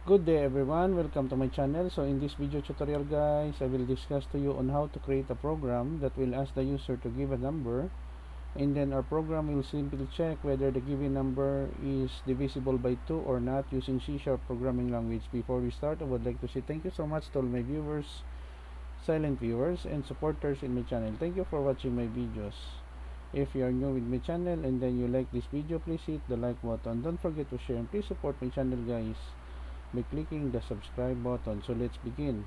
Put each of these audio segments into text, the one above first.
Good day everyone, welcome to my channel. So in this video tutorial guys, I will discuss to you on how to create a program that will ask the user to give a number, and then our program will simply check whether the given number is divisible by 2 or not using C# programming language. Before we start, I would like to say thank you so much to all my viewers, silent viewers, and supporters in my channel. Thank you for watching my videos. If you are new with my channel and then you like this video, please hit the like button. Don't forget to share and please support my channel guys by clicking the subscribe button. So let's begin.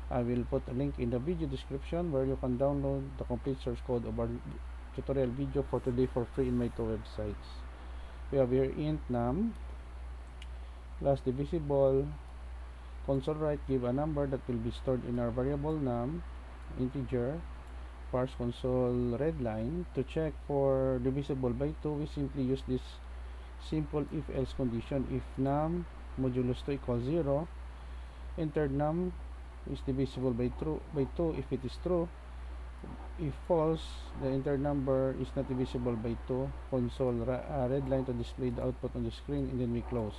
I will put a link in the video description where you can download the complete source code of our tutorial video for today for free in my two websites. We have here int num plus divisible console write give a number that will be stored in our variable num integer parse console read line. To check for divisible by 2, we simply use this simple if else condition. If num modulus 2 equals 0, entered num is divisible by 2 if it is true. If false, the entered number is not divisible by 2. Console red line to display the output on the screen, and then we close.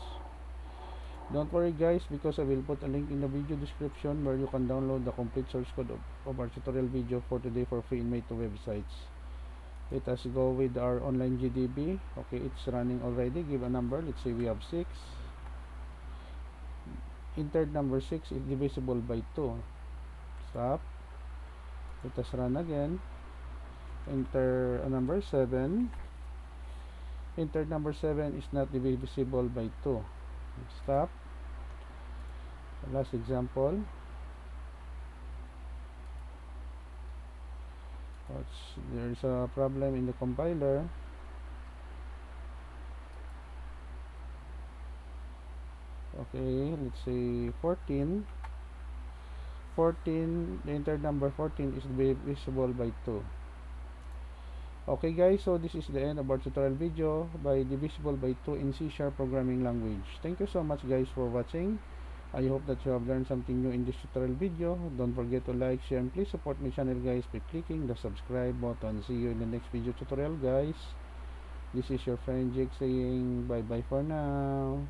Don't worry guys, because I will put a link in the video description where you can download the complete source code of our tutorial video for today for free in my two websites. Let us go with our online GDB. Okay, it's running already. Give a number. Let's say we have 6. Entered number 6 is divisible by 2. Stop. Let us run again. Enter a number 7. Entered number 7 is not divisible by 2. Stop. Last example. There's a problem in the compiler. Okay, let's say 14. The entered number 14 is divisible by 2. Okay guys, so this is the end of our tutorial video by divisible by 2 in C# programming language. Thank you so much guys for watching. I hope that you have learned something new in this tutorial video. Don't forget to like, share, and please support my channel guys by clicking the subscribe button. See you in the next video tutorial guys. This is your friend Jake saying bye bye for now.